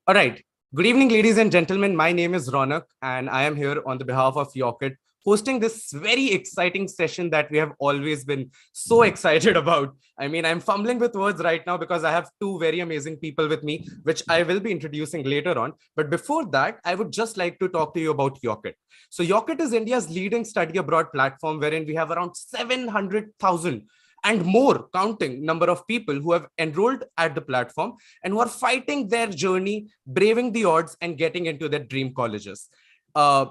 All right. Good evening, ladies and gentlemen. My name is Ronak, and I am here on the behalf of Yocket, hosting this very exciting session that we have always been so excited about. I mean, I'm fumbling with words right now because I have two very amazing people with me, which I will be introducing later on. But before that, I would just like to talk to you about Yocket. So, Yocket is India's leading study abroad platform, wherein we have around 700,000 and more counting number of people who have enrolled at the platform and who are fighting their journey, braving the odds, and getting into their dream colleges. Uh,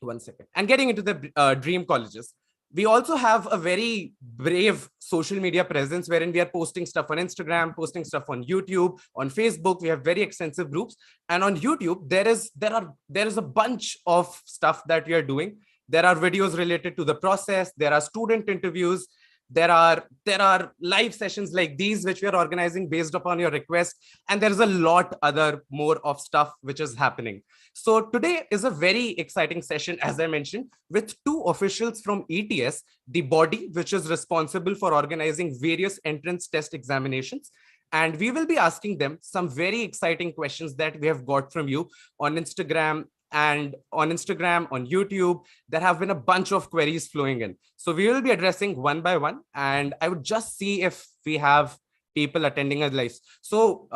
One second. And getting into the dream colleges. We also have a very brave social media presence wherein we are posting stuff on Instagram, posting stuff on YouTube, on Facebook. We have very extensive groups. And on YouTube, there is a bunch of stuff that we are doing. There are videos related to the process. There are student interviews. There are live sessions like these which we are organizing based upon your request, and there's a lot other more of stuff which is happening. So today is a very exciting session, as I mentioned, with two officials from ETS, the body which is responsible for organizing various entrance test examinations. And we will be asking them some very exciting questions that we have got from you on Instagram, on YouTube. There have been a bunch of queries flowing in. So we will be addressing one by one, and I would just see if we have people attending us live. So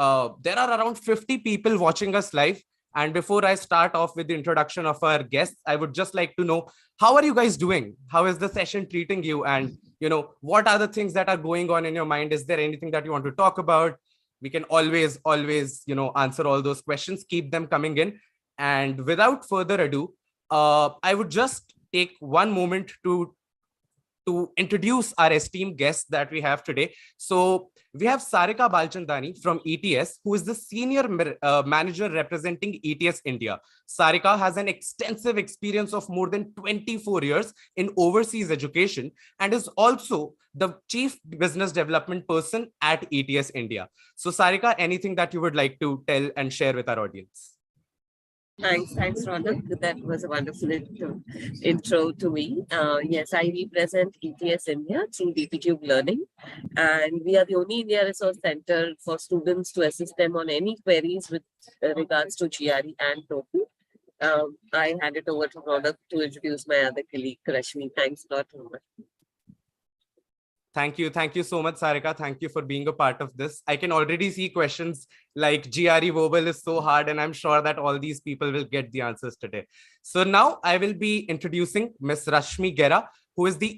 there are around 50 people watching us live. And before I start off with the introduction of our guests, I would just like to know, how are you guys doing? How is the session treating you? And, what are the things that are going on in your mind? Is there anything that you want to talk about? We can always, answer all those questions, keep them coming in. And without further ado, I would just take one moment to introduce our esteemed guests that we have today. So we have Sarika Balchandani from ETS, who is the senior manager representing ETS India. Sarika has an extensive experience of more than 24 years in overseas education and is also the chief business development person at ETS India. So Sarika, anything that you would like to tell and share with our audience? Thanks, Ronak. That was a wonderful intro to me. Yes, I represent ETS India through DPTube Learning, and we are the only India Resource Center for students to assist them on any queries with regards to GRE and TOEFL. I hand it over to Ronak to introduce my other colleague, Rashmi. Thanks a lot, Ronak. Thank you. Thank you so much, Sarika. Thank you for being a part of this. I can already see questions like GRE Verbal is so hard, and I'm sure that all these people will get the answers today. So now I will be introducing Ms. Rashmi Gera, who is the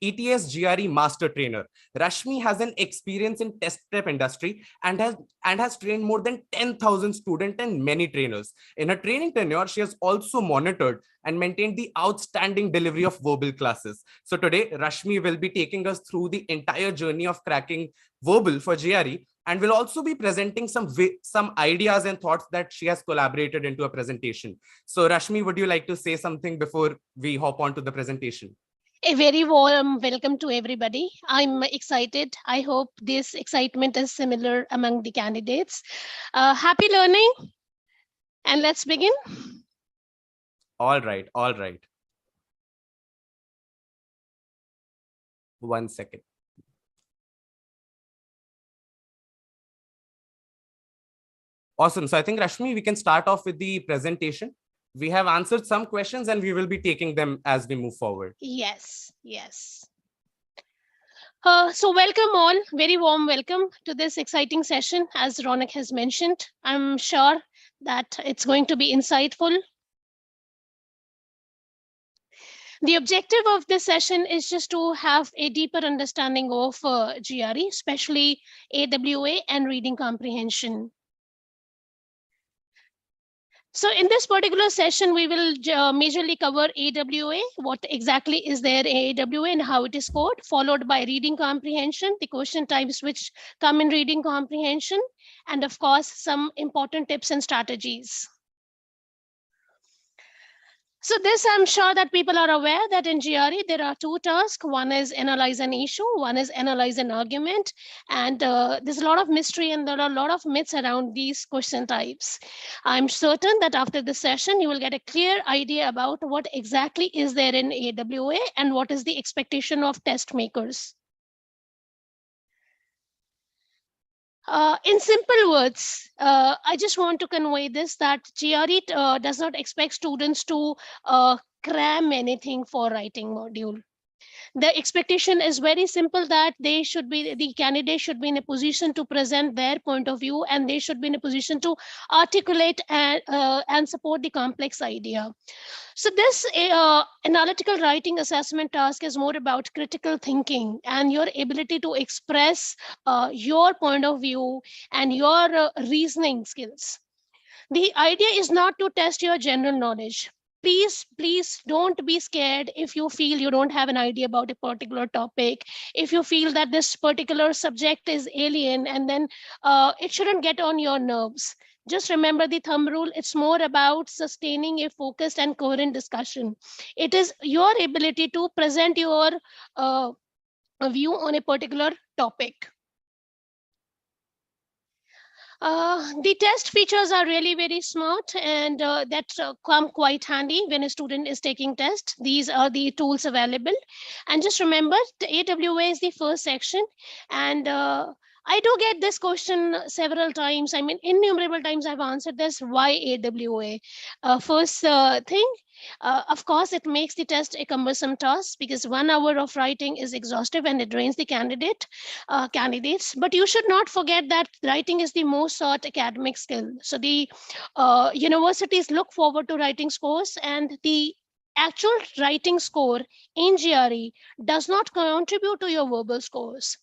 ETS GRE Master Trainer. Rashmi has an experience in test prep industry and has trained more than 10,000 students and many trainers. In her training tenure, she has also monitored and maintained the outstanding delivery of verbal classes. So today, Rashmi will be taking us through the entire journey of cracking verbal for GRE, and will also be presenting some ideas and thoughts that she has collaborated into a presentation. So Rashmi, would you like to say something before we hop on to the presentation? A very warm welcome to everybody. I'm excited. I hope this excitement is similar among the candidates. Happy learning, and let's begin. All right. One second. Awesome. So I think, Rashmi, we can start off with the presentation. We have answered some questions and we will be taking them as we move forward. Yes. So welcome all, very warm welcome to this exciting session. As Ronak has mentioned, I'm sure that it's going to be insightful. The objective of this session is just to have a deeper understanding of GRE, especially AWA and reading comprehension. So in this particular session, we will majorly cover AWA, what exactly is there AWA and how it is scored, followed by reading comprehension, the question types which come in reading comprehension, and of course, some important tips and strategies. So this, I'm sure that people are aware that in GRE, there are two tasks. One is analyze an issue, one is analyze an argument. And there's a lot of mystery and there are a lot of myths around these question types. I'm certain that after this session, you will get a clear idea about what exactly is there in AWA and what is the expectation of test makers. In simple words, I just want to convey this, that GRE does not expect students to cram anything for writing module. The expectation is very simple, that the candidate should be in a position to present their point of view, and they should be in a position to articulate and support the complex idea. So this analytical writing assessment task is more about critical thinking and your ability to express your point of view and your reasoning skills. The idea is not to test your general knowledge. Please don't be scared if you feel you don't have an idea about a particular topic. If you feel that this particular subject is alien, and then it shouldn't get on your nerves. Just remember the thumb rule. It's more about sustaining a focused and coherent discussion. It is your ability to present your view on a particular topic. The test features are really very smart, and that come quite handy when a student is taking test. These are the tools available. And just remember, the AWA is the first section. And I do get this question several times. I mean, innumerable times I've answered this. Why AWA? First thing, of course, it makes the test a cumbersome task, because 1 hour of writing is exhaustive and it drains the candidates. But you should not forget that writing is the most sought academic skill. So the universities look forward to writing scores, and the actual writing score in GRE does not contribute to your verbal scores.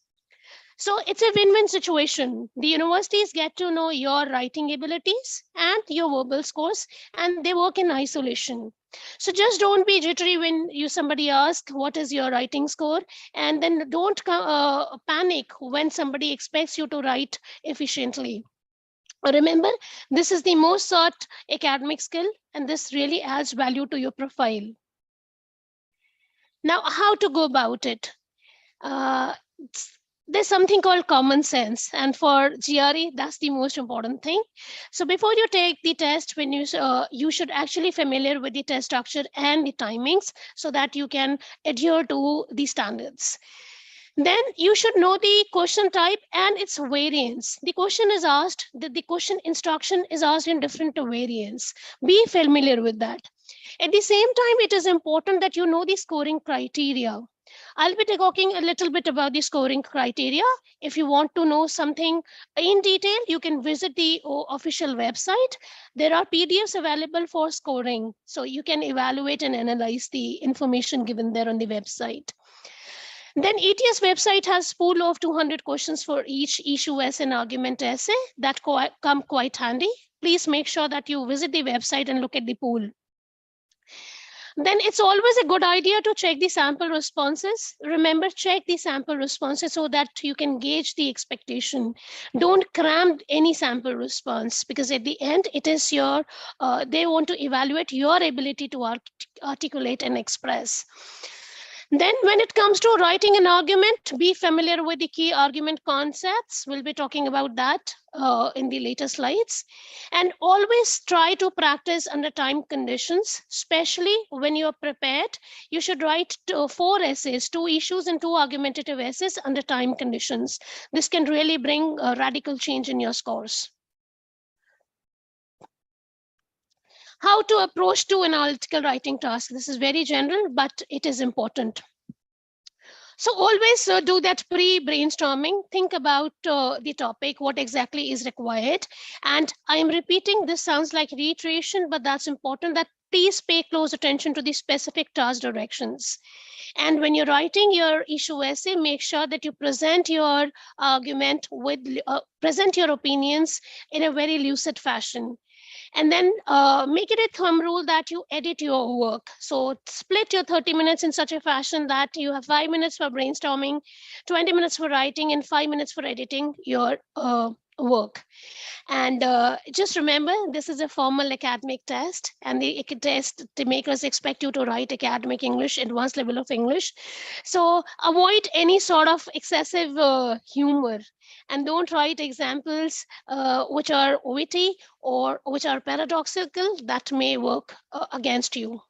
So it's a win-win situation. The universities get to know your writing abilities and your verbal scores, and they work in isolation. So just don't be jittery when somebody asks what is your writing score, and then don't panic when somebody expects you to write efficiently. Remember, this is the most sought academic skill, and this really adds value to your profile. Now, how to go about it? There's something called common sense, and for GRE, that's the most important thing. So before you take the test, when you should actually familiar with the test structure and the timings, so that you can adhere to the standards. Then you should know the question type and its variants. The question is asked, the question instruction is asked in different variants. Be familiar with that. At the same time, it is important that you know the scoring criteria. I'll be talking a little bit about the scoring criteria. If you want to know something in detail, you can visit the official website. There are PDFs available for scoring, so you can evaluate and analyze the information given there on the website. Then ETS website has pool of 200 questions for each issue essay and argument essay that come quite handy. Please make sure that you visit the website and look at the pool. Then it's always a good idea to check the sample responses. Remember, check the sample responses so that you can gauge the expectation. Don't cram any sample response, because at the end, it is your, they want to evaluate your ability to articulate and express. Then when it comes to writing an argument, be familiar with the key argument concepts. We'll be talking about that in the later slides. And always try to practice under time conditions, especially when you're prepared. You should write 4 essays, 2 issues and 2 argumentative essays under time conditions. This can really bring a radical change in your scores. How to approach to analytical writing tasks. This is very general, but it is important. So always do that pre-brainstorming. Think about the topic, what exactly is required. And I am repeating, this sounds like reiteration, but that's important, that please pay close attention to the specific task directions. And when you're writing your issue essay, make sure that you present your argument with, present your opinions in a very lucid fashion. And then make it a thumb rule that you edit your work. So split your 30 minutes in such a fashion that you have 5 minutes for brainstorming, 20 minutes for writing, and 5 minutes for editing your work. And just remember, this is a formal academic test, and the test makers expect you to write academic English, advanced level of English. So avoid any sort of excessive humor, and don't write examples which are witty or which are paradoxical. That may work against you.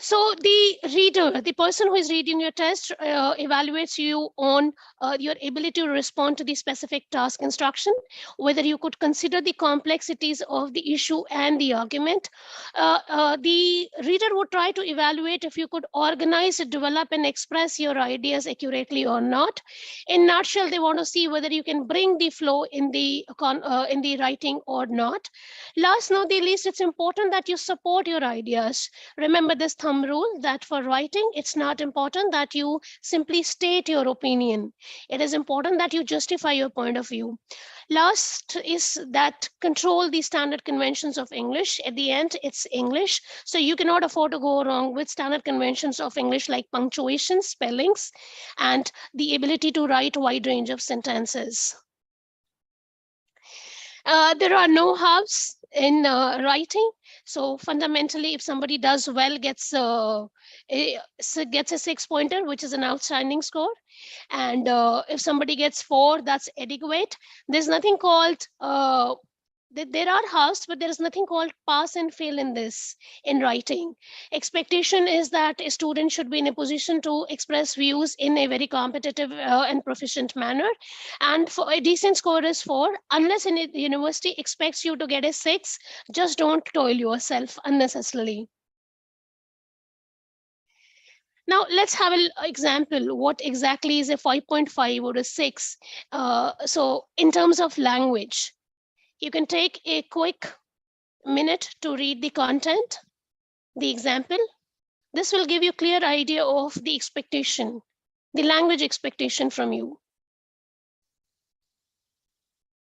So the reader, the person who is reading your test, evaluates you on your ability to respond to the specific task instruction, whether you could consider the complexities of the issue and the argument. The reader would try to evaluate if you could organize, develop, and express your ideas accurately or not. In nutshell, they want to see whether you can bring the flow in the writing or not. Last not the least, it's important that you support your ideas. Remember this thumb rule that for writing, it's not important that you simply state your opinion. It is important that you justify your point of view. Last is that control the standard conventions of English. At the end, it's English. So you cannot afford to go wrong with standard conventions of English like punctuation, spellings, and the ability to write a wide range of sentences. There are no halves in writing. So fundamentally, if somebody does well, gets a 6-pointer, which is an outstanding score. And if somebody gets 4, that's adequate. There's nothing called, there are halves, but there is nothing called pass and fail in this, in writing. Expectation is that a student should be in a position to express views in a very competitive and proficient manner. And for a decent score is 4. Unless a university expects you to get a 6, just don't toil yourself unnecessarily. Now let's have an example. What exactly is a 5.5 or a 6? So in terms of language, you can take a quick minute to read the content, the example. This will give you a clear idea of the expectation, the language expectation from you.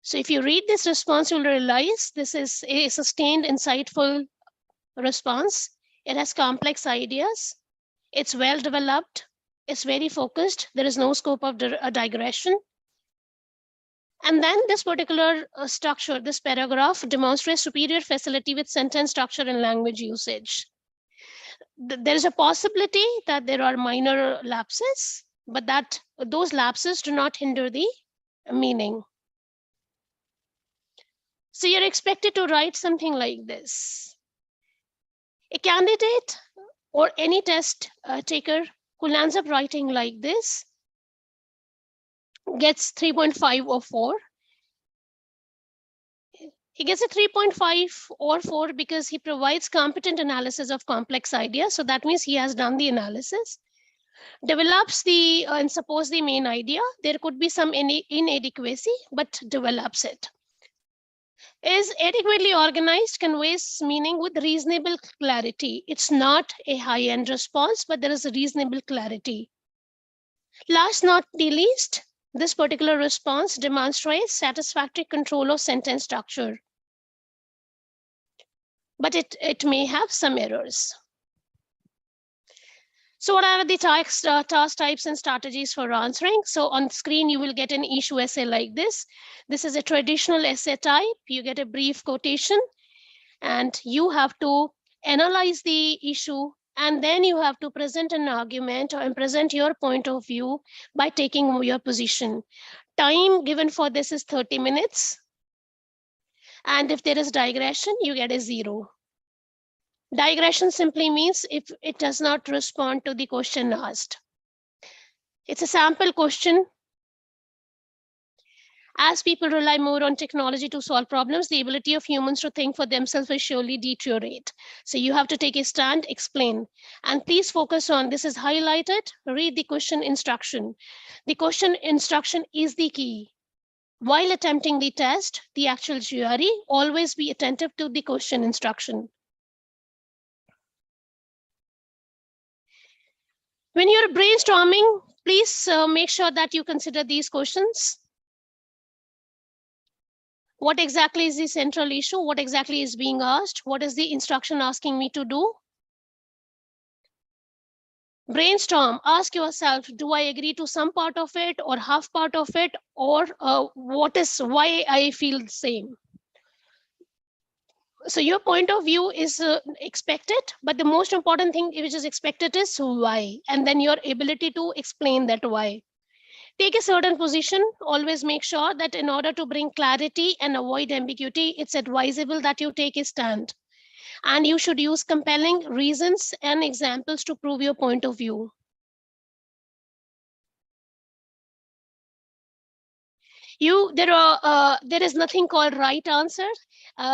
So if you read this response, you'll realize this is a sustained, insightful response. It has complex ideas. It's well developed. It's very focused. There is no scope of digression. And then this particular structure, this paragraph demonstrates superior facility with sentence structure and language usage. There is a possibility that there are minor lapses, but that those lapses do not hinder the meaning. So you're expected to write something like this. A candidate or any test taker who lands up writing like this gets 3.5 or 4. He gets a 3.5 or 4 because he provides competent analysis of complex ideas. So that means he has done the analysis, develops the and suppose the main idea. There could be some inadequacy, but develops it. Is adequately organized, conveys meaning with reasonable clarity. It's not a high-end response, but there is a reasonable clarity. Last not the least, this particular response demonstrates satisfactory control of sentence structure, but it may have some errors. So what are the task types and strategies for answering? So on screen, you will get an issue essay like this. This is a traditional essay type. You get a brief quotation, and you have to analyze the issue, and then you have to present an argument and present your point of view by taking your position. Time given for this is 30 minutes. And if there is digression, you get a 0. Digression simply means if it does not respond to the question asked. It's a sample question. As people rely more on technology to solve problems, the ability of humans to think for themselves will surely deteriorate. So you have to take a stand, explain, and please focus on this is highlighted. Read the question instruction. The question instruction is the key. While attempting the test, the actual GRE, always be attentive to the question instruction. When you're brainstorming, please make sure that you consider these questions. What exactly is the central issue? What exactly is being asked? What is the instruction asking me to do? Brainstorm, ask yourself, do I agree to some part of it or half part of it, or why I feel the same? So your point of view is expected, but the most important thing which is expected is why, and then your ability to explain that why. Take a certain position. Always make sure that in order to bring clarity and avoid ambiguity, it's advisable that you take a stand. And you should use compelling reasons and examples to prove your point of view. There is nothing called right answer.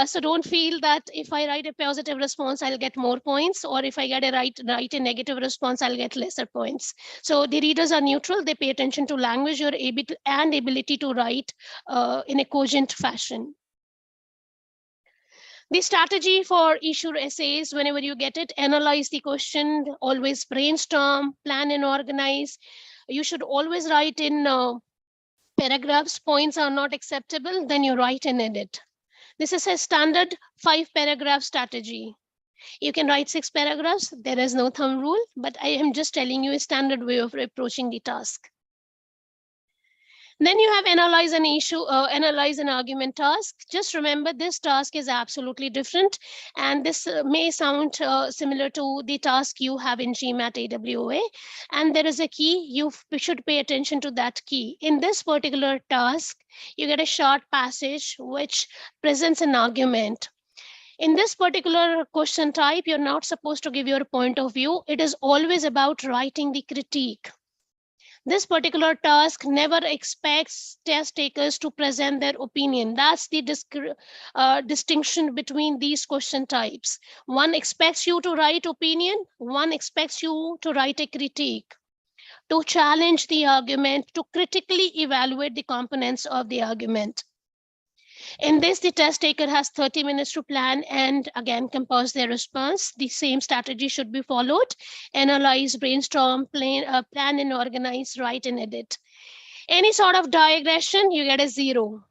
So don't feel that if I write a positive response, I'll get more points, or if I get a write a negative response, I'll get lesser points. So the readers are neutral. They pay attention to language, your ability to write in a cogent fashion. The strategy for issue essays, whenever you get it, analyze the question, always brainstorm, plan and organize. You should always write in paragraphs. Points are not acceptable, then you write and edit. This is a standard 5-paragraph strategy. You can write 6 paragraphs. There is no thumb rule, but I am just telling you a standard way of approaching the task. Then you have analyze an issue, analyze an argument task. Just remember, this task is absolutely different, and this may sound similar to the task you have in GRE-at-AWA. And there is a key. You should pay attention to that key. In this particular task, you get a short passage which presents an argument. In this particular question type, you're not supposed to give your point of view. It is always about writing the critique. This particular task never expects test takers to present their opinion. That's the distinction between these question types. One expects you to write opinion. One expects you to write a critique, to challenge the argument, to critically evaluate the components of the argument. In this, the test taker has 30 minutes to plan and again compose their response. The same strategy should be followed. Analyze, brainstorm, plan and organize, write and edit. Any sort of digression, you get a 0.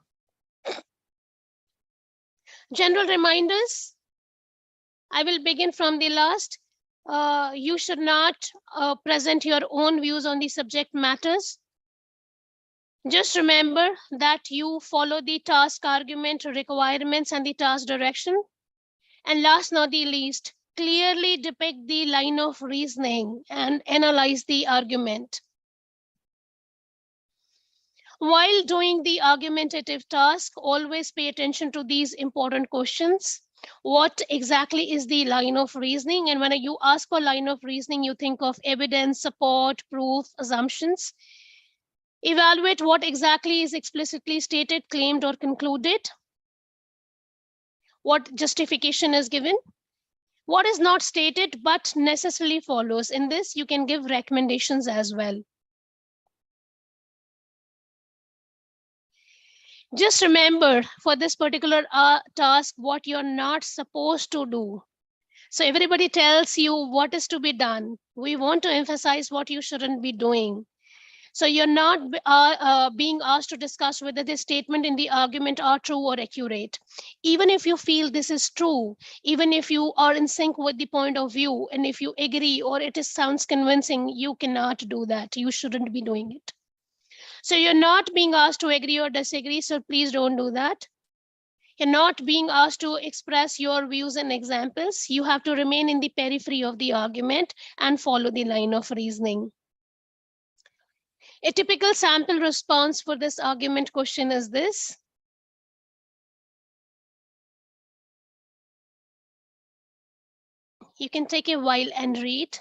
General reminders. I will begin from the last. You should not present your own views on the subject matters. Just remember that you follow the task argument requirements and the task direction. And last not the least, clearly depict the line of reasoning and analyze the argument. While doing the argumentative task, always pay attention to these important questions. What exactly is the line of reasoning? And when you ask for line of reasoning, you think of evidence, support, proof, assumptions. Evaluate what exactly is explicitly stated, claimed, or concluded. What justification is given. What is not stated but necessarily follows. In this, you can give recommendations as well. Just remember for this particular task, what you're not supposed to do. So everybody tells you what is to be done. We want to emphasize what you shouldn't be doing. So you're not being asked to discuss whether this statement in the argument are true or accurate. Even if you feel this is true, even if you are in sync with the point of view, and if you agree or it sounds convincing, you cannot do that. You shouldn't be doing it. So you're not being asked to agree or disagree, so please don't do that. You're not being asked to express your views and examples. You have to remain in the periphery of the argument and follow the line of reasoning. A typical sample response for this argument question is this. You can take a while and read.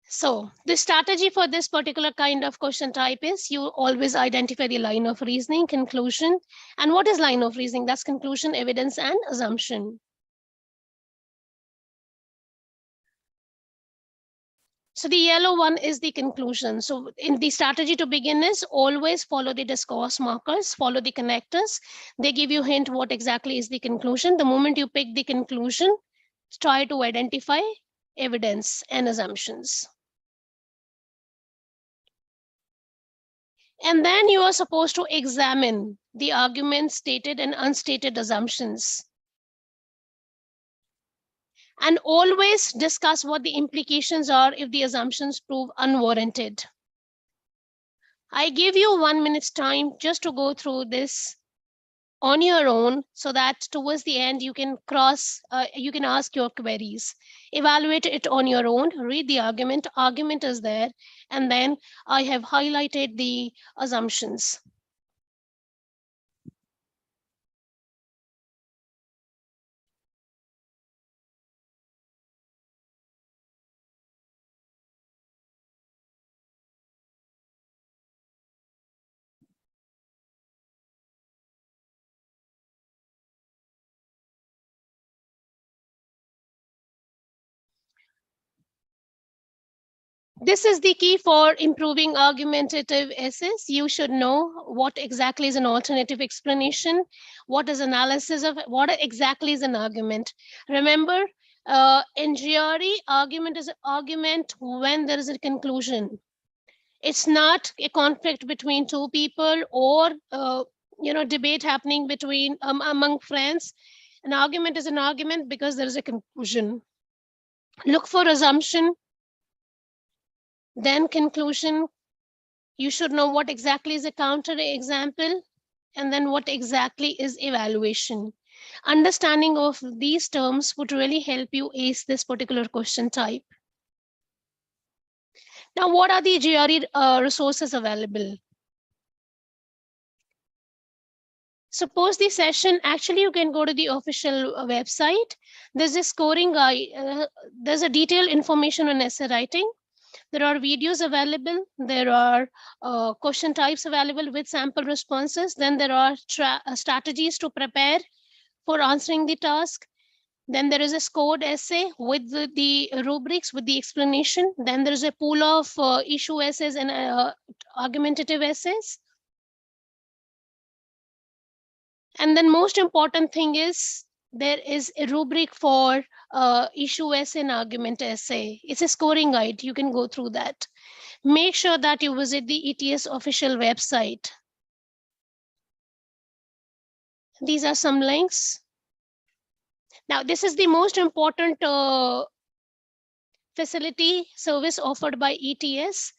So the strategy for this particular kind of question type is you always identify the line of reasoning, conclusion. And what is line of reasoning? That's conclusion, evidence, and assumption. So the yellow one is the conclusion. So in the strategy to begin is always follow the discourse markers, follow the connectors. They give you a hint what exactly is the conclusion. The moment you pick the conclusion, try to identify evidence and assumptions. And then you are supposed to examine the arguments, stated and unstated assumptions. And always discuss what the implications are if the assumptions prove unwarranted. I give you 1 minute's time just to go through this on your own, so that towards the end you can you can ask your queries. Evaluate it on your own, read the argument is there, and then I have highlighted the assumptions. This is the key for improving argumentative essays. You should know what exactly is an alternative explanation, what is analysis of, what exactly is an argument. Remember, in GRE, argument is an argument when there is a conclusion. It's not a conflict between two people or debate happening between among friends. An argument is an argument because there is a conclusion. Look for assumption, then conclusion. You should know what exactly is a counter example, and then what exactly is evaluation. Understanding of these terms would really help you ace this particular question type. Now, what are the GRE resources available? Suppose the session, actually you can go to the official website. There's a scoring guide. There's a detailed information on essay writing. There are videos available. There are question types available with sample responses. Then there are strategies to prepare for answering the task. Then there is a scored essay with the rubrics, with the explanation. Then there is a pool of issue essays and argumentative essays. And then most important thing is there is a rubric for issue essay and argument essay. It's a scoring guide. You can go through that. Make sure that you visit the ETS official website. These are some links. Now, this is the most important facility service offered by ETS.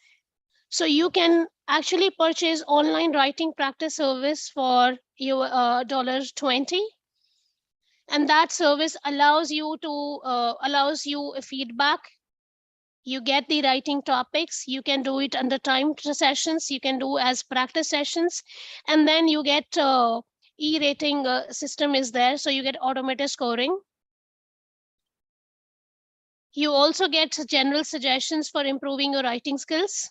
So you can actually purchase online writing practice service for your $20. And that service allows you a feedback. You get the writing topics. You can do it under timed sessions. You can do as practice sessions. And then you get e-rating system is there. So you get automated scoring. You also get general suggestions for improving your writing skills.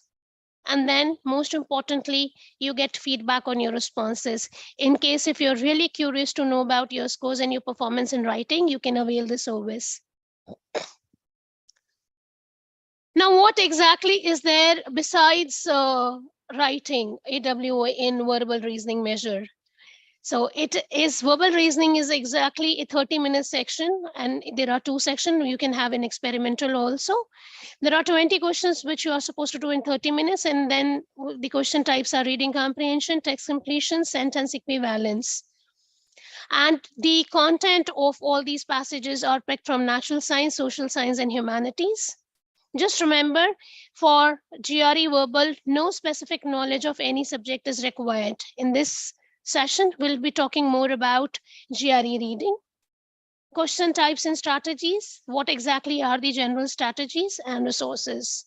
And then most importantly, you get feedback on your responses. In case if you're really curious to know about your scores and your performance in writing, you can avail the service. Now, what exactly is there besides writing AWA in verbal reasoning measure? So verbal reasoning is exactly a 30-minute section, and there are 2 sections. You can have an experimental also. There are 20 questions which you are supposed to do in 30 minutes, and then the question types are reading comprehension, text completion, sentence equivalence. And the content of all these passages are picked from natural science, social science, and humanities. Just remember, for GRE verbal, no specific knowledge of any subject is required. In this session, we'll be talking more about GRE reading. Question types and strategies. What exactly are the general strategies and resources?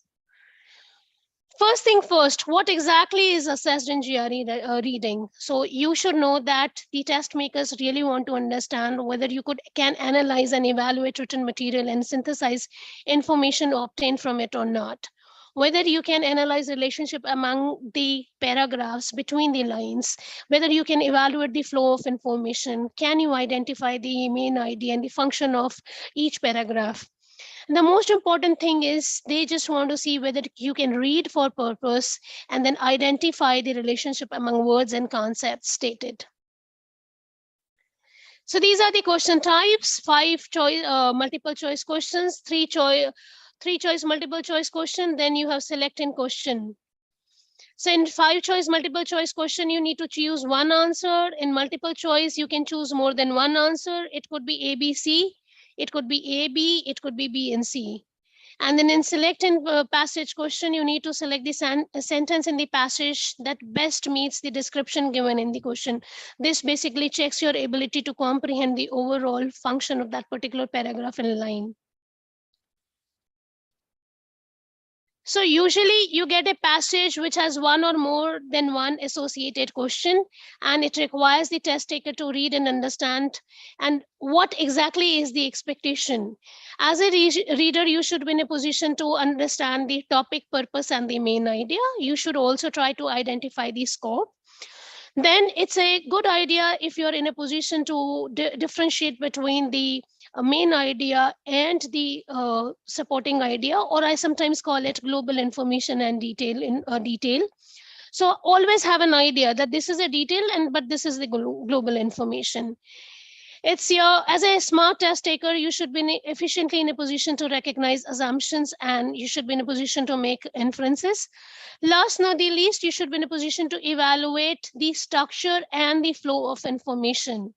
First thing first, what exactly is assessed in GRE reading? So you should know that the test makers really want to understand whether you can analyze and evaluate written material and synthesize information obtained from it or not. Whether you can analyze relationship among the paragraphs between the lines, whether you can evaluate the flow of information, can you identify the main idea and the function of each paragraph. The most important thing is they just want to see whether you can read for purpose and then identify the relationship among words and concepts stated. So these are the question types: 5 choice multiple choice questions, 3 choice multiple choice question, then you have select in question. So in 5 choice multiple choice question, you need to choose one answer. In multiple choice, you can choose more than one answer. It could be A, B, C. It could be A, B. It could be B and C. And then in selecting passage question, you need to select the sentence in the passage that best meets the description given in the question. This basically checks your ability to comprehend the overall function of that particular paragraph in a line. So usually you get a passage which has one or more than one associated question, and it requires the test taker to read and understand and what exactly is the expectation. As a reader, you should be in a position to understand the topic, purpose, and the main idea. You should also try to identify the scope. Then it's a good idea if you're in a position to differentiate between the main idea and the supporting idea, or I sometimes call it global information and detail. So always have an idea that this is a detail, but this is the global information. It's as a smart test taker, you should be efficiently in a position to recognize assumptions, and you should be in a position to make inferences. Last not the least, you should be in a position to evaluate the structure and the flow of information.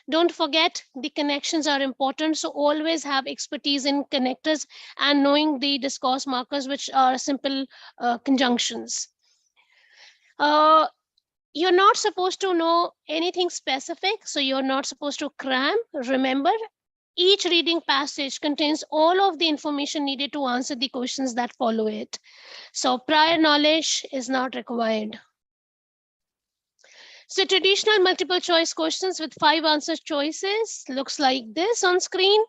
Don't forget, the connections are important, so always have expertise in connectors and knowing the discourse markers, which are simple conjunctions. You're not supposed to know anything specific, so you're not supposed to cram. Remember, each reading passage contains all of the information needed to answer the questions that follow it. So prior knowledge is not required. So traditional multiple choice questions with 5 answer choices looks like this on screen.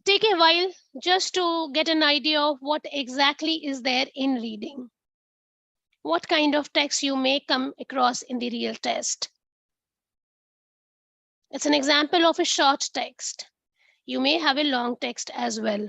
Take a while just to get an idea of what exactly is there in reading. What kind of text you may come across in the real test. It's an example of a short text. You may have a long text as well.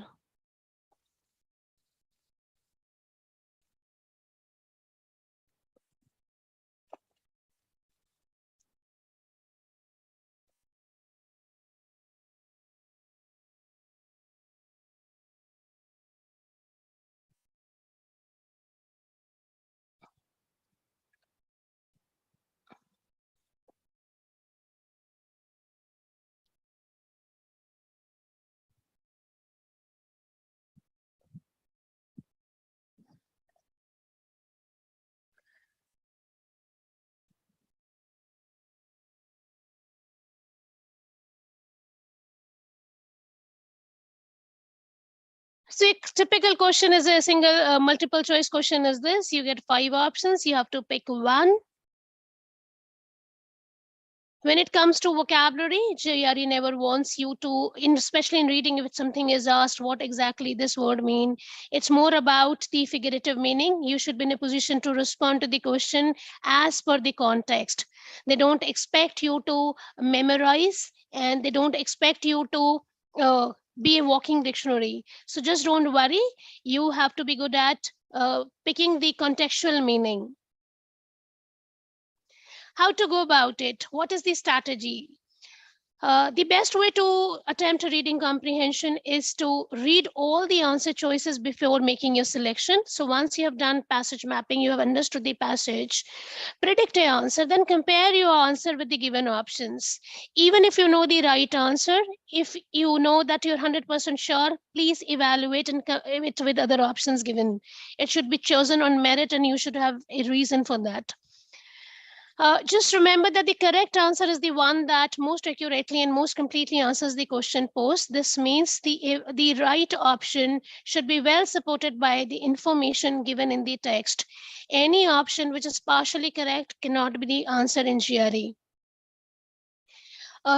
So a typical question is a single multiple choice question is this. You get 5 options. You have to pick one. When it comes to vocabulary, GRE never wants you to, especially in reading, if something is asked, what exactly this word mean? It's more about the figurative meaning. You should be in a position to respond to the question as per the context. They don't expect you to memorize, and they don't expect you to be a walking dictionary. So just don't worry. You have to be good at picking the contextual meaning. How to go about it? What is the strategy? The best way to attempt reading comprehension is to read all the answer choices before making your selection. So once you have done passage mapping, you have understood the passage, predict an answer, then compare your answer with the given options. Even if you know the right answer, if you know that you're 100% sure, please evaluate and it with other options given. It should be chosen on merit, and you should have a reason for that. Just remember that the correct answer is the one that most accurately and most completely answers the question posed. This means the right option should be well supported by the information given in the text. Any option which is partially correct cannot be the answer in GRE.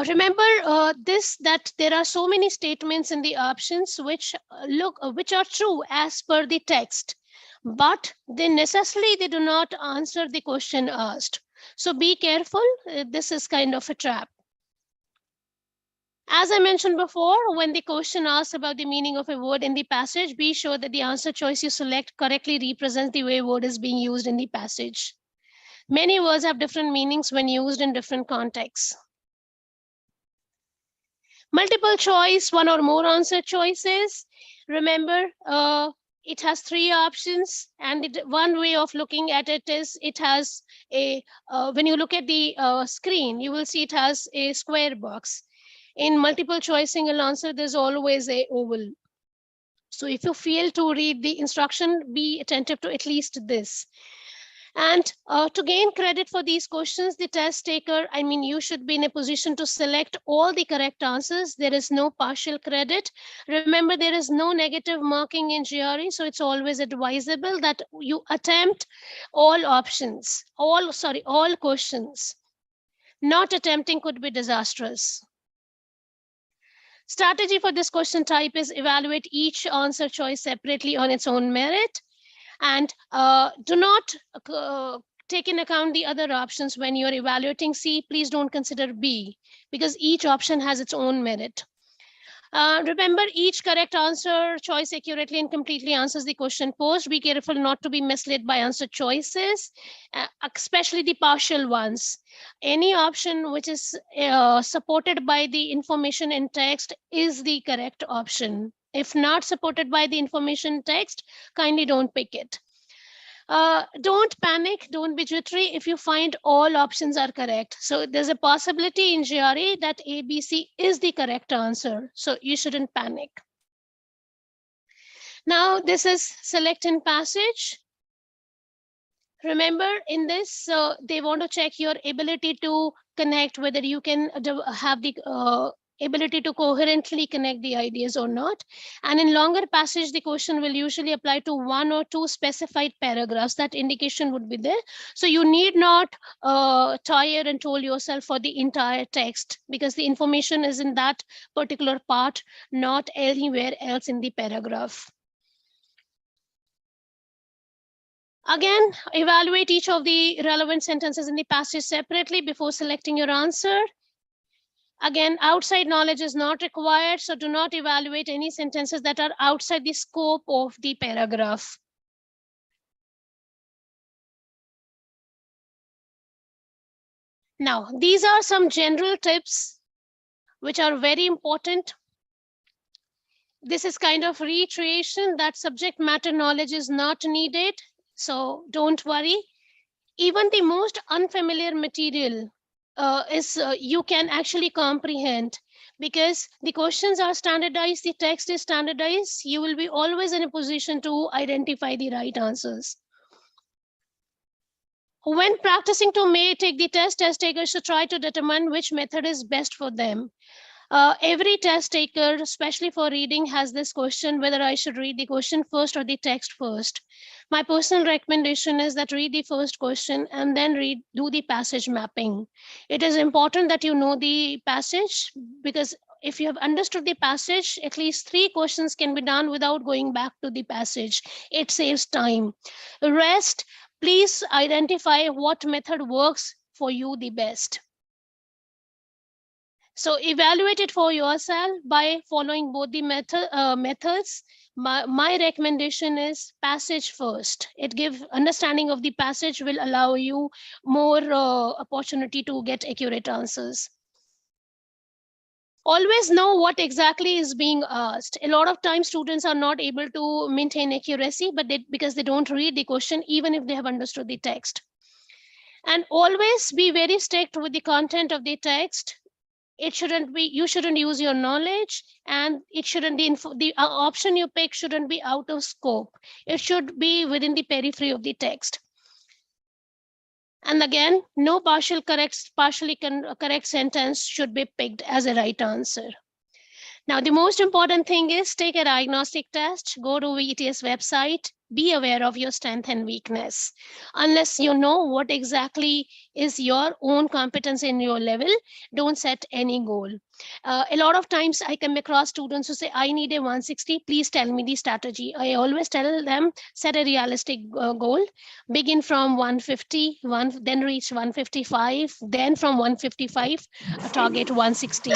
Remember that there are so many statements in the options which are true as per the text, but they do not answer the question asked. So be careful. This is kind of a trap. As I mentioned before, when the question asks about the meaning of a word in the passage, be sure that the answer choice you select correctly represents the way word is being used in the passage. Many words have different meanings when used in different contexts. Multiple choice, one or more answer choices. Remember, it has 3 options, and one way of looking at it is it has a, when you look at the screen, you will see it has a square box. In multiple choice single answer, there's always a oval. So if you fail to read the instruction, be attentive to at least this. And to gain credit for these questions, the test taker, you should be in a position to select all the correct answers. There is no partial credit. Remember, there is no negative marking in GRE, so it's always advisable that you attempt all options, all questions. Not attempting could be disastrous. Strategy for this question type is evaluate each answer choice separately on its own merit, and do not take in account the other options when you're evaluating C. Please don't consider B, because each option has its own merit. Remember, each correct answer choice accurately and completely answers the question posed. Be careful not to be misled by answer choices, especially the partial ones. Any option which is supported by the information in text is the correct option. If not supported by the information text, kindly don't pick it. Don't panic, don't be jittery if you find all options are correct. So there's a possibility in GRE that ABC is the correct answer. So you shouldn't panic. Now this is select in passage. Remember, in this, they want to check your ability to connect, whether you can have the ability to coherently connect the ideas or not. And in longer passage, the question will usually apply to 1 or 2 specified paragraphs. That indication would be there. So you need not tire and toll yourself for the entire text, because the information is in that particular part, not anywhere else in the paragraph. Again, evaluate each of the relevant sentences in the passage separately before selecting your answer. Again, outside knowledge is not required, so do not evaluate any sentences that are outside the scope of the paragraph. Now, these are some general tips which are very important. This is kind of reiteration that subject matter knowledge is not needed, so don't worry. Even the most unfamiliar material you can actually comprehend, because the questions are standardized, the text is standardized. You will be always in a position to identify the right answers. When practicing to take the test takers should try to determine which method is best for them. Every test taker, especially for reading, has this question whether I should read the question first or the text first. My personal recommendation is that read the first question and then do the passage mapping. It is important that you know the passage, because if you have understood the passage, at least 3 questions can be done without going back to the passage. It saves time. The rest, please identify what method works for you the best. So evaluate it for yourself by following both the methods. My recommendation is passage first. It gives understanding of the passage, will allow you more opportunity to get accurate answers. Always know what exactly is being asked. A lot of times students are not able to maintain accuracy, but because they don't read the question, even if they have understood the text. And always be very strict with the content of the text. It shouldn't be, you shouldn't use your knowledge, and it shouldn't be, the option you pick shouldn't be out of scope. It should be within the periphery of the text. And again, no partially correct sentence should be picked as a right answer. Now, the most important thing is take a diagnostic test, go to ETS website, be aware of your strength and weakness. Unless you know what exactly is your own competence in your level, don't set any goal. A lot of times I come across students who say, I need a 160, please tell me the strategy. I always tell them, set a realistic goal, begin from 150, then reach 155, then from 155, target 160.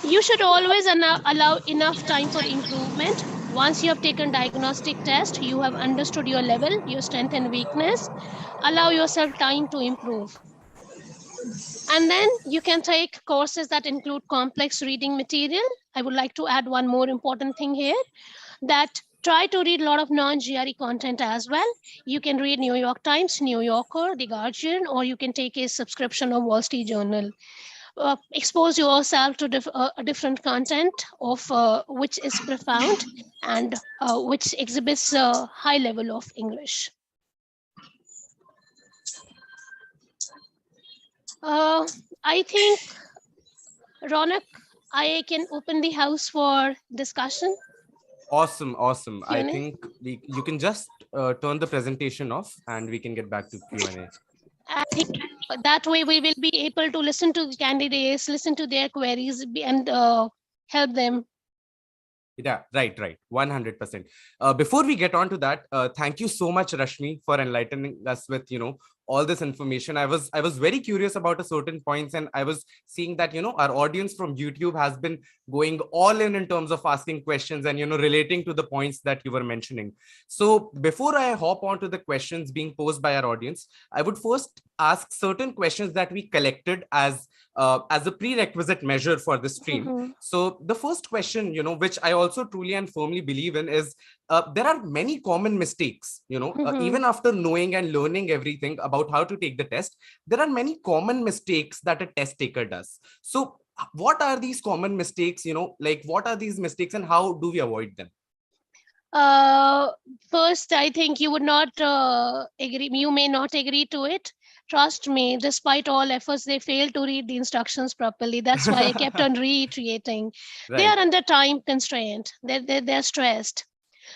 You should always allow enough time for improvement. Once you have taken diagnostic test, you have understood your level, your strength and weakness. Allow yourself time to improve. And then you can take courses that include complex reading material. I would like to add one more important thing here, that try to read a lot of non-GRE content as well. You can read New York Times, New Yorker, The Guardian, or you can take a subscription of Wall Street Journal. expose yourself to a different content of which is profound and which exhibits a high level of English. I think, Ronak, I can open the house for discussion. Awesome, awesome. I Q&A. think you can just turn the presentation off and we can get back to Q&A. I think that way we will be able to listen to the candidates, listen to their queries, and help them. Yeah, right. 100%. Before we get on to that, thank you so much, Rashmi, for enlightening us with, all this information. I was very curious about a certain points, and I was seeing that, our audience from YouTube has been going all in terms of asking questions and, relating to the points that you were mentioning. So before I hop on to the questions being posed by our audience, I would first ask certain questions that we collected as a prerequisite measure for the stream. So the first question, which I also truly and firmly believe in is, there are many common mistakes, even after knowing and learning everything about how to take the test, there are many common mistakes that a test taker does. So what are these common mistakes, what are these mistakes and how do we avoid them? First, I think you would not agree. You may not agree to it. Trust me, despite all efforts, they fail to read the instructions properly. That's why I kept on reiterating. Right. They are under time constraint. They're stressed.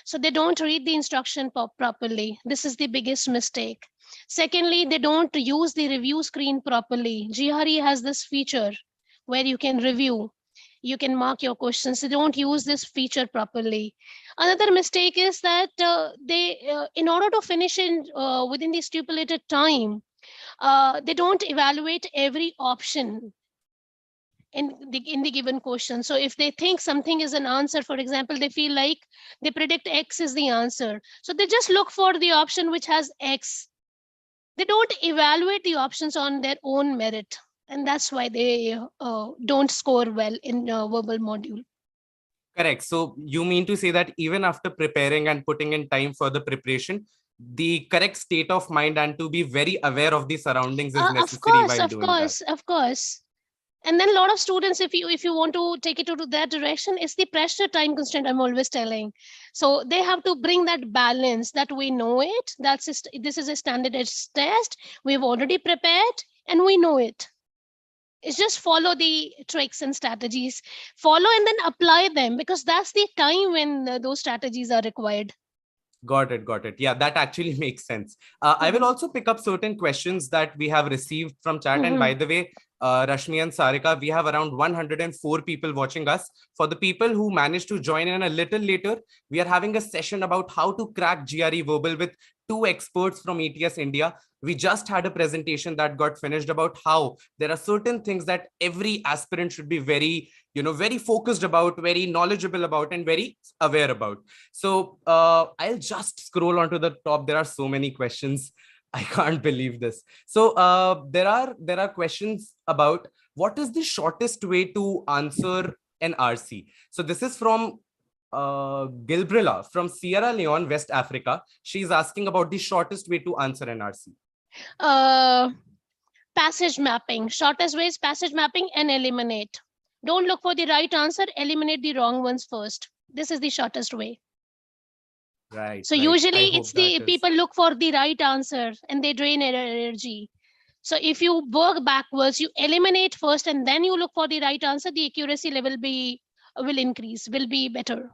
So they don't read the instruction properly. This is the biggest mistake. Secondly, they don't use the review screen properly. GRE has this feature where you can review. You can mark your questions. They don't use this feature properly. Another mistake is that in order to finish in within the stipulated time, they don't evaluate every option in the given question. So if they think something is an answer, for example, they feel like they predict X is the answer. So they just look for the option which has X. They don't evaluate the options on their own merit. And that's why they don't score well in verbal module. Correct. So you mean to say that even after preparing and putting in time for the preparation, the correct state of mind and to be very aware of the surroundings is necessary while doing that? Of course. And then a lot of students, if you want to take it to that direction, it's the pressure time constraint I'm always telling. So they have to bring that balance that we know it. This is a standardized test. We've already prepared and we know it. It's just follow the tricks and strategies, follow and then apply them, because that's the time when those strategies are required. Got it. Yeah, that actually makes sense. I will also pick up certain questions that we have received from chat. And by the way, Rashmi and Sarika, we have around 104 people watching us. For the people who managed to join in a little later, we are having a session about how to crack GRE Verbal with 2 experts from ETS India. We just had a presentation that got finished about how there are certain things that every aspirant should be very, very focused about, very knowledgeable about, and very aware about. So I'll just scroll onto the top. There are so many questions. I can't believe this. So there are questions about what is the shortest way to answer an RC. So this is from Gilbrilla from Sierra Leone, West Africa. She's asking about the shortest way to answer an RC. Passage mapping. Shortest way is passage mapping and eliminate. Don't look for the right answer, eliminate the wrong ones first. This is the shortest way. Right. So usually it's the people look for the right answer and they drain energy. So if you work backwards, you eliminate first and then you look for the right answer, the accuracy level will increase, will be better.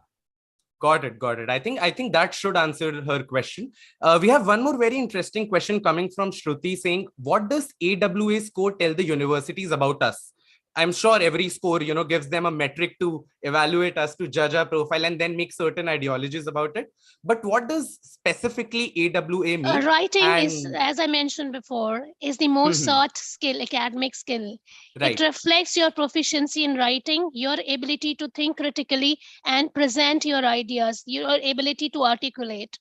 Got it. I think that should answer her question. We have one more very interesting question coming from Shruti saying, what does AWA score tell the universities about us? I'm sure every score, gives them a metric to evaluate us, to judge our profile, and then make certain ideologies about it. But what does specifically AWA mean? Writing is, as I mentioned before, is the most sought skill, academic skill. Right. It reflects your proficiency in writing, your ability to think critically and present your ideas, your ability to articulate.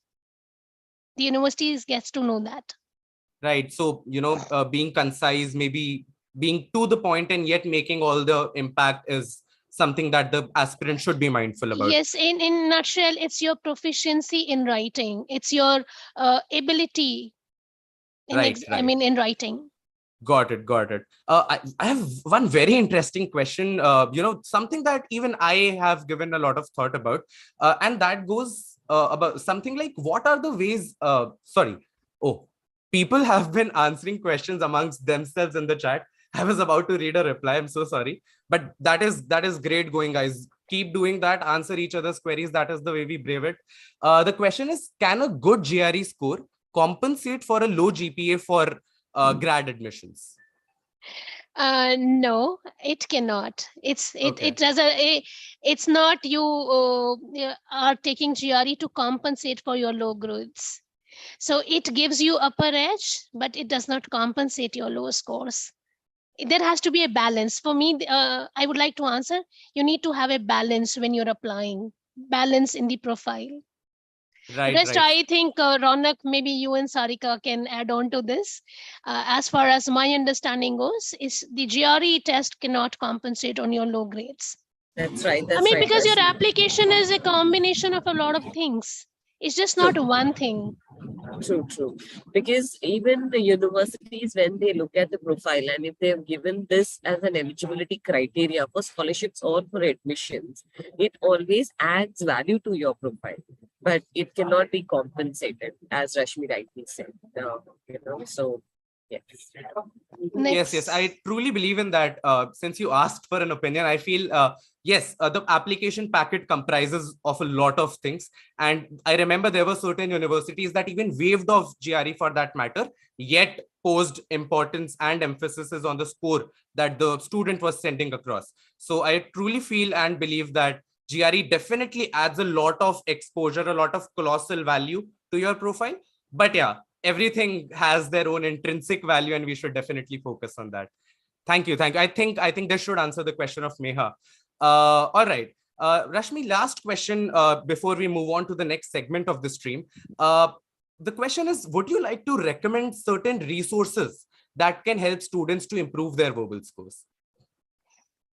The universities gets to know that. Right. So, being concise, maybe being to the point and yet making all the impact is something that the aspirant should be mindful about. Yes, in a nutshell, it's your proficiency in writing. It's your ability in, in writing. Got it. Got it. I have one very interesting question, something that even I have given a lot of thought about, and that goes about something like, what are the ways, people have been answering questions amongst themselves in the chat. I was about to read a reply. I'm so sorry, but that is great going, guys. Keep doing that. Answer each other's queries. That is the way we brave it. The question is, can a good GRE score compensate for a low GPA for grad admissions? No, it cannot. Okay. It's not you are taking GRE to compensate for your low grades. So it gives you upper edge, but it does not compensate your low scores. There has to be a balance. For me, I would like to answer, you need to have a balance when you're applying, balance in the profile. Right, Rest, right. I think Ronak, maybe you and Sarika can add on to this. As far as my understanding goes, is the GRE test cannot compensate on your low grades. That's right. I That's mean, right. because your Rashmi. application is a combination of a lot of things. It's just True. not one thing. True, true. Because even the universities, when they look at the profile and if they've given this as an eligibility criteria for scholarships or for admissions, it always adds value to your profile, but it cannot be compensated, as Rashmi rightly said. So yes. Yes, Next. yes, I truly believe in that. Since you asked for an opinion, I feel yes, the application packet comprises of a lot of things, and I remember there were certain universities that even waived off GRE for that matter, yet posed importance and emphasis on the score that the student was sending across. So I truly feel and believe that GRE definitely adds a lot of exposure, a lot of colossal value to your profile. But yeah, everything has their own intrinsic value, and we should definitely focus on that. Thank you. Thank you. I think this should answer the question of Meha. All right. Rashmi, last question before we move on to the next segment of the stream. The question is, would you like to recommend certain resources that can help students to improve their verbal scores?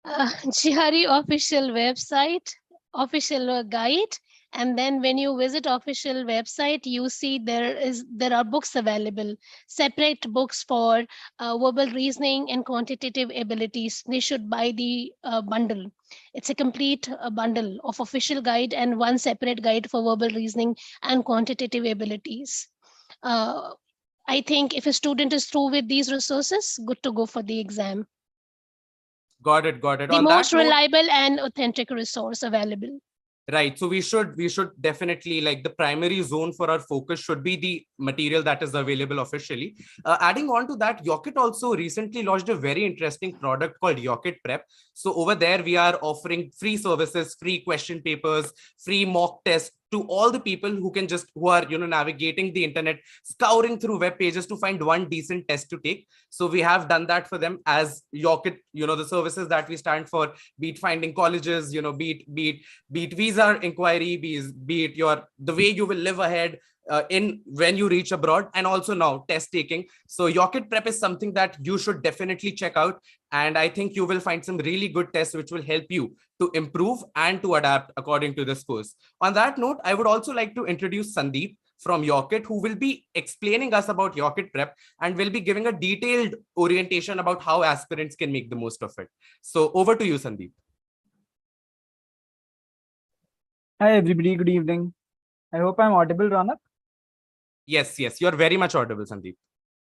GRE official website, official guide, and then when you visit official website, you see there are books available, separate books for verbal reasoning and quantitative abilities. They should buy the bundle. It's a complete bundle of official guide and one separate guide for verbal reasoning and quantitative abilities. I think if a student is through with these resources, good to go for the exam. Got it. Got it. The On most that note, reliable and authentic resource available. right. So we should definitely, like, the primary zone for our focus should be the material that is available officially. Adding on to that, Yocket also recently launched a very interesting product called Yocket Prep. So over there, we are offering free services, free question papers, free mock tests to all the people who are navigating the internet, scouring through web pages to find one decent test to take. So we have done that for them as Yocket, the services that we stand for, be it finding colleges, be it visa inquiry, be it the way you will live ahead in when you reach abroad, and also now test taking. So Yocket Prep is something that you should definitely check out, and I think you will find some really good tests which will help you to improve and to adapt according to this course. On that note, I would also like to introduce Sandeep from Yocket, who will be explaining us about Yocket Prep and will be giving a detailed orientation about how aspirants can make the most of it. So over to you, Sandeep. Hi everybody, good evening. I hope I'm audible, Ronak. Yes, you're very much audible, Sandeep.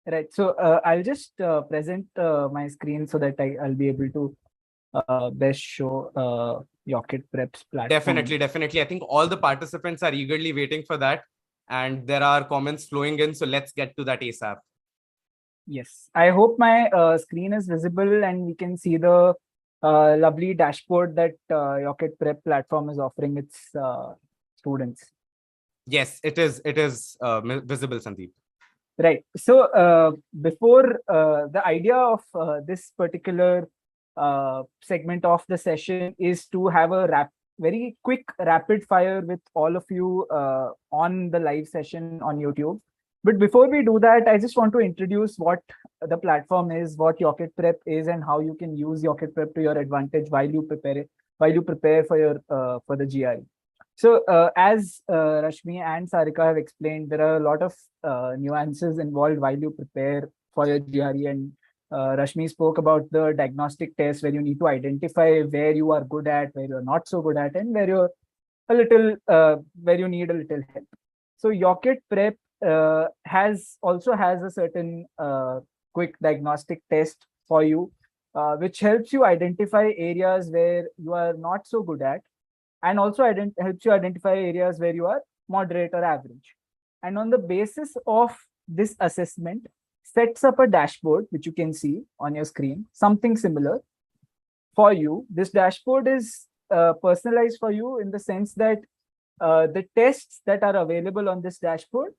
Right, so I'll just present my screen so that I'll be able to best show Yocket Prep's platform. Definitely. I think all the participants are eagerly waiting for that, and there are comments flowing in, so let's get to that ASAP. Yes, I hope my screen is visible and we can see the lovely dashboard that Yocket Prep platform is offering its students. Yes, it is visible, Sandeep. Right. So before the idea of this particular segment of the session is to have a very quick rapid fire with all of you on the live session on YouTube. But before we do that, I just want to introduce what the platform is, what Yocket Prep is, and how you can use Yocket Prep to your advantage while you prepare for your for the GRE. So as Rashmi and Sarika have explained, there are a lot of nuances involved while you prepare for your GRE, and Rashmi spoke about the diagnostic test where you need to identify where you are good at, where you're not so good at, and where you're a little, where you need a little help. So Yocket Prep also has a certain quick diagnostic test for you, which helps you identify areas where you are not so good at, and also helps you identify areas where you are moderate or average. And on the basis of this assessment, sets up a dashboard, which you can see on your screen, something similar for you. This dashboard is personalized for you in the sense that the tests that are available on this dashboard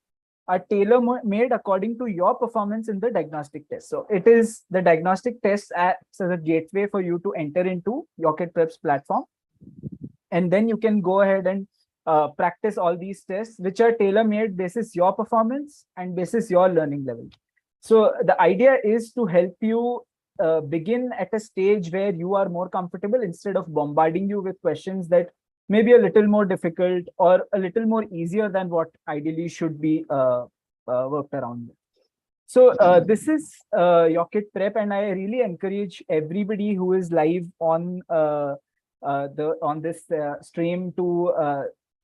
are tailor-made according to your performance in the diagnostic test. So it is the diagnostic test acts as a gateway for you to enter into Yocket Prep's platform. And then you can go ahead and practice all these tests, which are tailor-made basis your performance and basis your learning level. So the idea is to help you begin at a stage where you are more comfortable, instead of bombarding you with questions that may be a little more difficult or a little more easier than what ideally should be worked around with. So this is Yocket Prep, and I really encourage everybody who is live on this stream to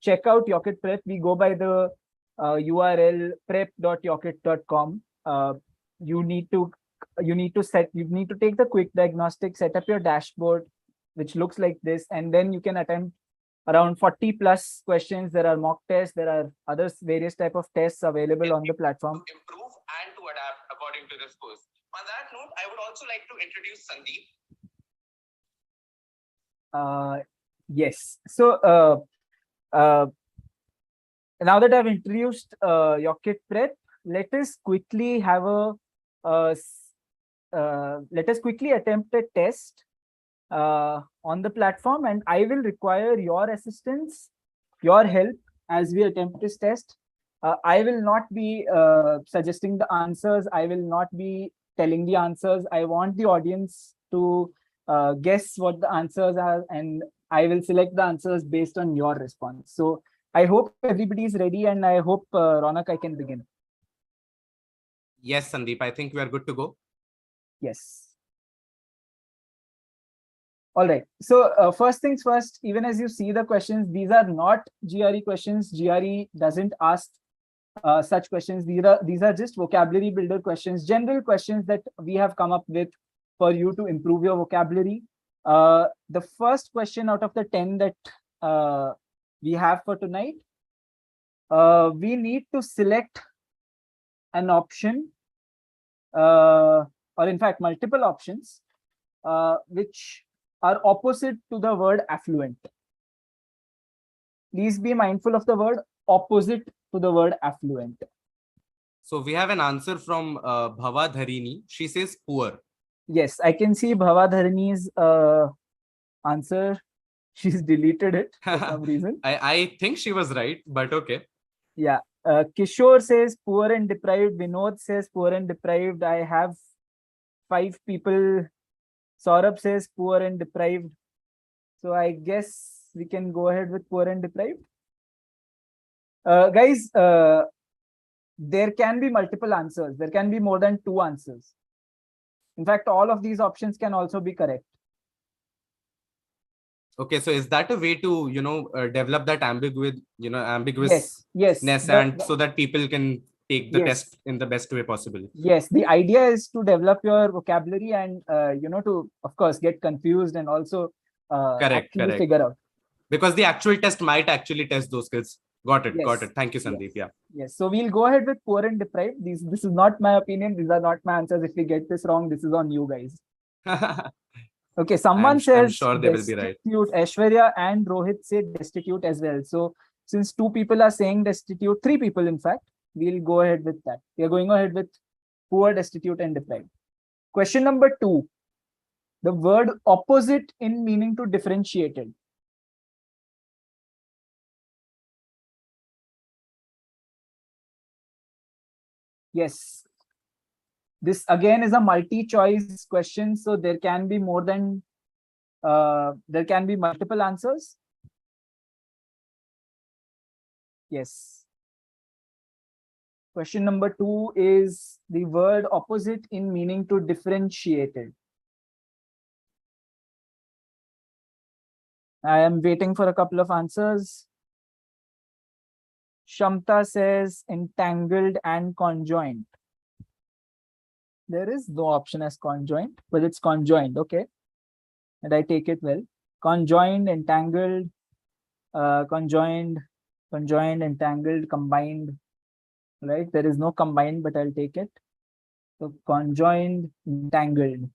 check out Yocket Prep. We go by the URL prep.yocket.com. You need to take the quick diagnostic, set up your dashboard, which looks like this, and then you can attempt around 40 plus questions. There are mock tests, there are other various type of tests available on the platform. To improve and to adapt according to this course. On that note, I would also like to introduce Sandeep. Yes. So now that I've introduced Yocket Prep, let us quickly have let us quickly attempt a test on the platform, and I will require your assistance, your help as we attempt this test. I will not be suggesting the answers. I will not be telling the answers. I want the audience to guess what the answers are, and I will select the answers based on your response. So I hope everybody is ready, and I hope, Ronak, I can begin. Yes, Sandeep, I think we are good to go. Yes. All right. So first things first, even as you see the questions, these are not GRE questions. GRE doesn't ask such questions. These are just vocabulary builder questions, general questions that we have come up with for you to improve your vocabulary. The first question out of the 10 that we have for tonight, we need to select an option, or in fact multiple options, which are opposite to the word affluent. Please be mindful of the word opposite to the word affluent. So we have an answer from Bhava Dharini. She says poor. Yes, I can see Bhava Dharini's answer. She's deleted it for some reason. I think she was right, but okay. Yeah. Kishore says poor and deprived. Vinod says poor and deprived. I have 5 people. Saurabh says poor and deprived. So I guess we can go ahead with poor and deprived. Guys, there can be multiple answers. There can be more than 2 answers. In fact, all of these options can also be correct. Okay, so is that a way to, develop that ambiguousness, Yes. and so that people can take the test in the best way possible? Yes, the idea is to develop your vocabulary and, to, of course, get confused and also correct. figure out. Because the actual test might actually test those skills. Got it. Thank you, Sandeep. Yes. Yes. So we'll go ahead with poor and deprived. This is not my opinion. These are not my answers. If we get this wrong, this is on you guys. Okay, someone says I'm sure they will be right. Aishwarya and Rohit say destitute as well. So since 2 people are saying destitute, 3 people in fact, we'll go ahead with that. We are going ahead with poor, destitute, and deprived. Question number 2. The word opposite in meaning to differentiated. Yes. This again is a multi-choice question, so there can be more than there can be multiple answers. Yes. Question number 2 is the word opposite in meaning to differentiated. I am waiting for a couple of answers. Shamta says entangled and conjoined. There is no option as conjoined, but it's conjoined. Okay. And I take it well. Conjoined, entangled, conjoined, entangled, combined. Right? There is no combined, but I'll take it. So conjoined, entangled.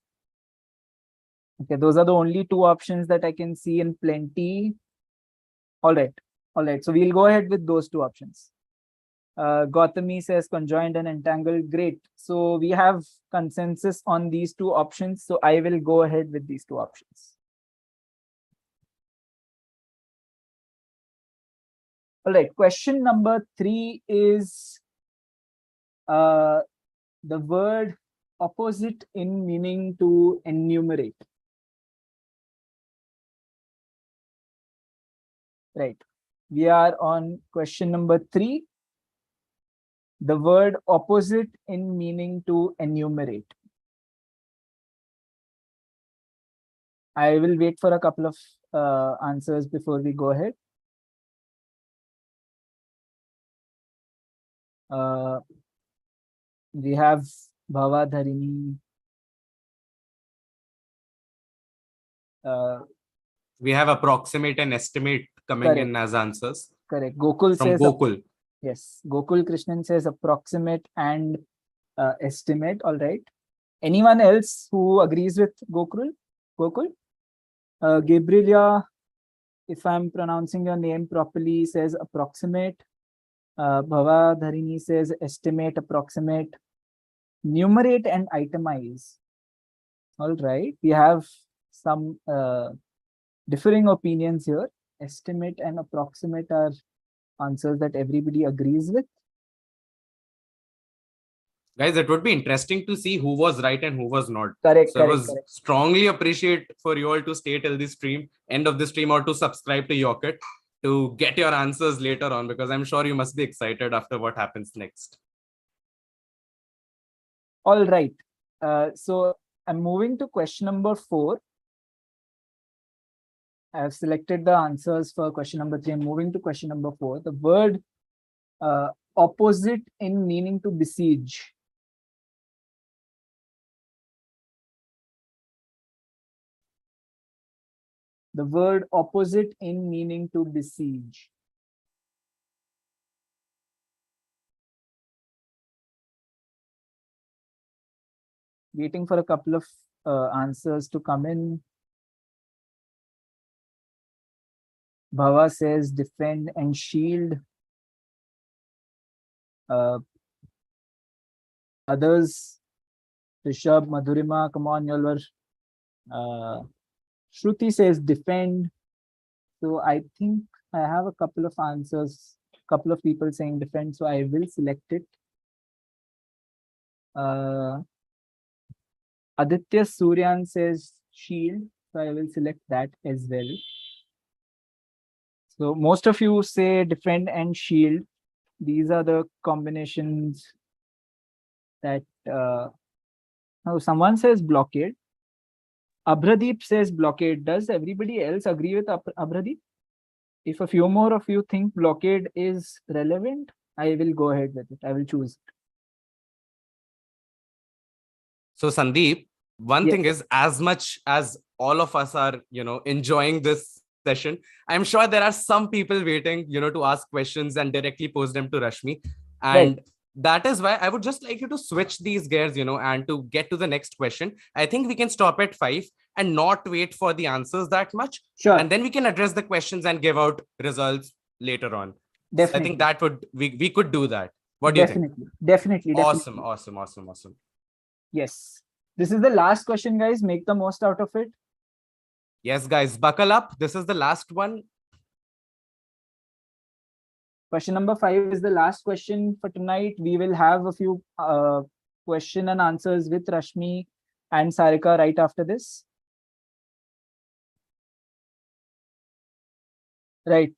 Okay, those are the only two options that I can see in plenty. All right. All right. So we'll go ahead with those two options. Gautami says conjoined and entangled. Great. So we have consensus on these two options. So I will go ahead with these two options. All right. Question number 3 is the word opposite in meaning to enumerate. Right. We are on question number 3. The word opposite in meaning to enumerate. I will wait for a couple of answers before we go ahead. We have Bhava Dharini. We have approximate and estimate coming in as answers. Correct. Gokul From says Gokul. Yes. Gokul Krishnan says approximate and estimate. All right. Anyone else who agrees with Gokul? Gabriela, if I'm pronouncing your name properly, says approximate. Bhava Dharini says estimate, approximate. Numerate and itemize. All right. We have some differing opinions here. Estimate and approximate are answers that everybody agrees with. Guys, it would be interesting to see who was right and who was not. Correct. So I was strongly appreciate for you all to stay till the stream, end of the stream, or to subscribe to Yocket to get your answers later on, because I'm sure you must be excited after what happens next. All right. So I'm moving to question number 4. I have selected the answers for question number 3. I'm moving to question number 4. The word opposite in meaning to besiege. The word opposite in meaning to besiege. Waiting for a couple of answers to come in. Bhava says defend and shield. Others, Rishabh, Madhurima, come on, y'all were. Shruti says defend. So I think I have a couple of answers, couple of people saying defend, so I will select it. Aditya Suryan says shield, so I will select that as well. So most of you say defend and shield. These are the combinations that now someone says blockade. Abhradeep says blockade. Does everybody else agree with Abhradeep? If a few more of you think blockade is relevant, I will go ahead with it. I will choose it. So Sandeep, one thing is, as much as all of us are, enjoying this session, I'm sure there are some people waiting, to ask questions and directly post them to Rashmi. And that is why I would just like you to switch these gears, and to get to the next question. I think we can stop at 5 and not wait for the answers that much. Sure. And then we can address the questions and give out results later on. Definitely. I think that would, we could do that. What do you think? Definitely. Awesome. Yes. This is the last question, guys. Make the most out of it. Yes, guys, buckle up. This is the last one. Question number 5 is the last question for tonight. We will have a few question and answers with Rashmi and Sarika right after this. Right.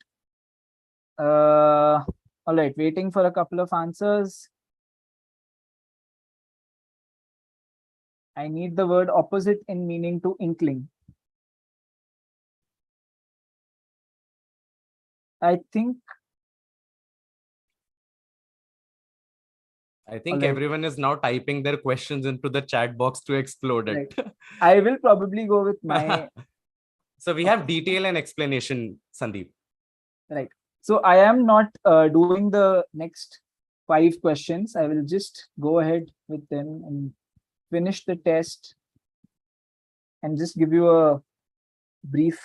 All right. Waiting for a couple of answers. I need the word opposite in meaning to inkling. I think Alright. everyone is now typing their questions into the chat box to explode it. Right. I will probably go with my. So we have detail and explanation, Sandeep. Right. So I am not doing the next 5 questions. I will just go ahead with them and finish the test and just give you a brief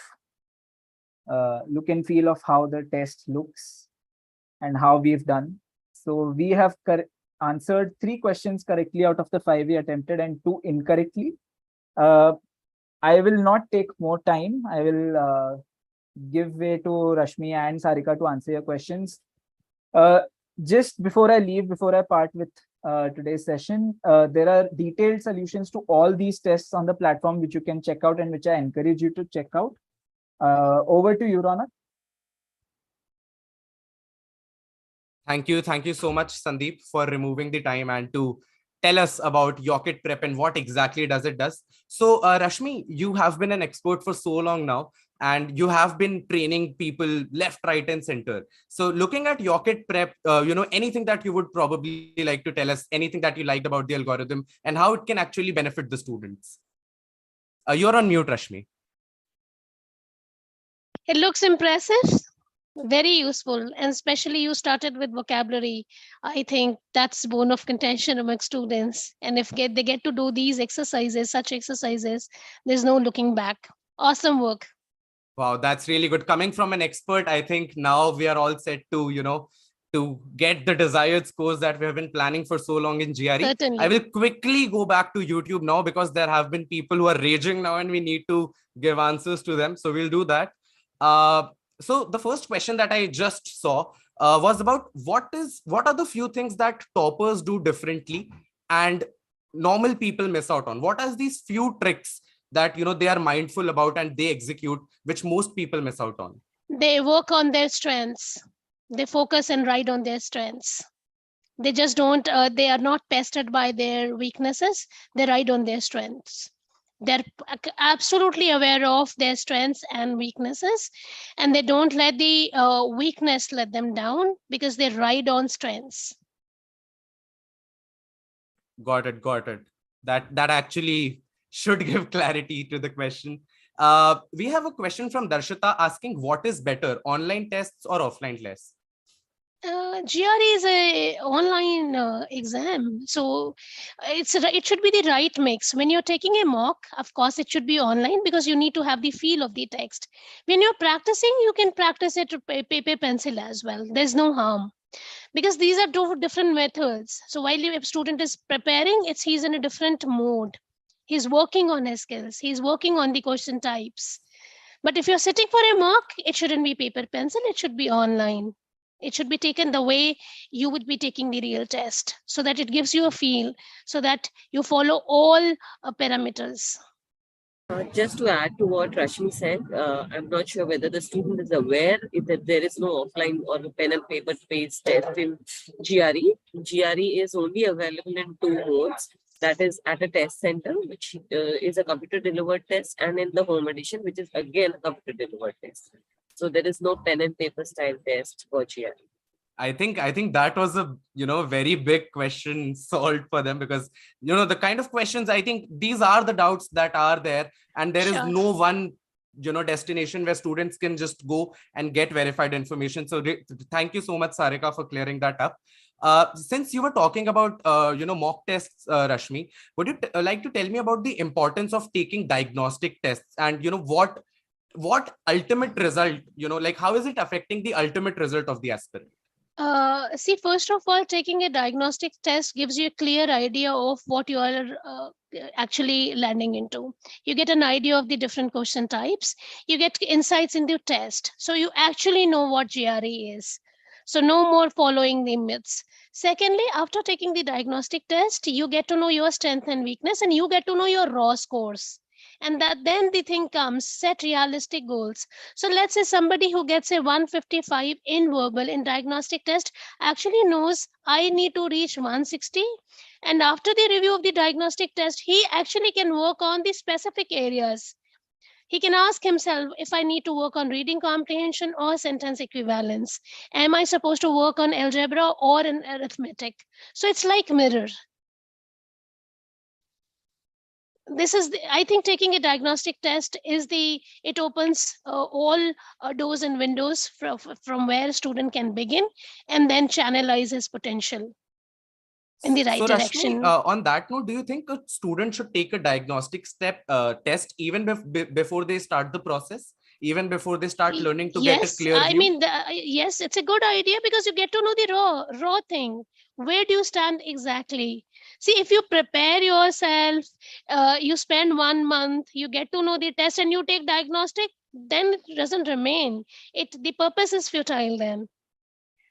look and feel of how the test looks and how we've done. So we have answered 3 questions correctly out of the 5 we attempted and 2 incorrectly. I will not take more time. I will give way to Rashmi and Sarika to answer your questions. Just before I leave, before I part with today's session, there are detailed solutions to all these tests on the platform which you can check out and which I encourage you to check out. Over to you, Ronak. Thank you. Thank you so much, Sandeep, for removing the time and to tell us about Yocket Prep and what exactly does it does. So, Rashmi, you have been an expert for so long now, and you have been training people left, right, and center. So, looking at Yocket Prep, anything that you would probably like to tell us, anything that you liked about the algorithm and how it can actually benefit the students. You're on mute, Rashmi. It looks impressive, very useful, and especially you started with vocabulary. I think that's bone of contention among students. And if they get to do these exercises, such exercises, there's no looking back. Awesome work. Wow, that's really good. Coming from an expert, I think now we are all set to, to get the desired scores that we have been planning for so long in GRE. Certainly. I will quickly go back to YouTube now because there have been people who are raging now and we need to give answers to them. So we'll do that. So the first question that I just saw was about what are the few things that toppers do differently and normal people miss out on? What are these few tricks that they are mindful about and they execute, which most people miss out on? They work on their strengths. They focus and ride on their strengths. They just don't, they are not pestered by their weaknesses. They ride on their strengths. They're absolutely aware of their strengths and weaknesses, and they don't let the weakness let them down because they ride on strengths. Got it. That actually should give clarity to the question. We have a question from Darshita asking, what is better, online tests or offline tests? GRE is a online exam, so it should be the right mix. When you're taking a mock, of course, it should be online because you need to have the feel of the text. When you're practicing, you can practice it paper pencil as well. There's no harm because these are 2 different methods. So while a student is preparing, he's in a different mode. He's working on his skills. He's working on the question types. But if you're sitting for a mock, it shouldn't be paper pencil. It should be online. It should be taken the way you would be taking the real test so that it gives you a feel, so that you follow all parameters. Just to add to what Rashmi said, I'm not sure whether the student is aware that there is no offline or pen and paper based test in GRE. GRE is only available in 2 modes. That is at a test center, which is a computer delivered test, and in the home edition, which is again a computer delivered test. So there is no pen and paper style test for GRE. I think that was a very big question solved for them because the kind of questions, I think these are the doubts that are there, and there is no one destination where students can just go and get verified information. So thank you so much, Sarika, for clearing that up. Since you were talking about mock tests, Rashmi, would you like to tell me about the importance of taking diagnostic tests and what ultimate result, like how is it affecting the ultimate result of the aspirant? See, first of all, taking a diagnostic test gives you a clear idea of what you are actually landing into. You get an idea of the different question types. You get insights into test. So you actually know what GRE is. So no more following the myths. Secondly, after taking the diagnostic test, you get to know your strength and weakness, and you get to know your raw scores. And then the thing comes, set realistic goals. So let's say somebody who gets a 155 in verbal in diagnostic test actually knows I need to reach 160. And after the review of the diagnostic test, he actually can work on the specific areas. He can ask himself, if I need to work on reading comprehension or sentence equivalence, am I supposed to work on algebra or in arithmetic? So it's like mirror. This is, I think taking a diagnostic test is it opens all doors and windows from where a student can begin and then channelize his potential in the right So Rashmi, direction. on that note, do you think a student should take a diagnostic test even before they start the process, even before they start learning to get a Yes, clear I view? mean, yes, it's a good idea because you get to know the raw thing. Where do you stand exactly? See, if you prepare yourself, you spend 1 month, you get to know the test and you take diagnostic, then it doesn't remain. The purpose is futile then.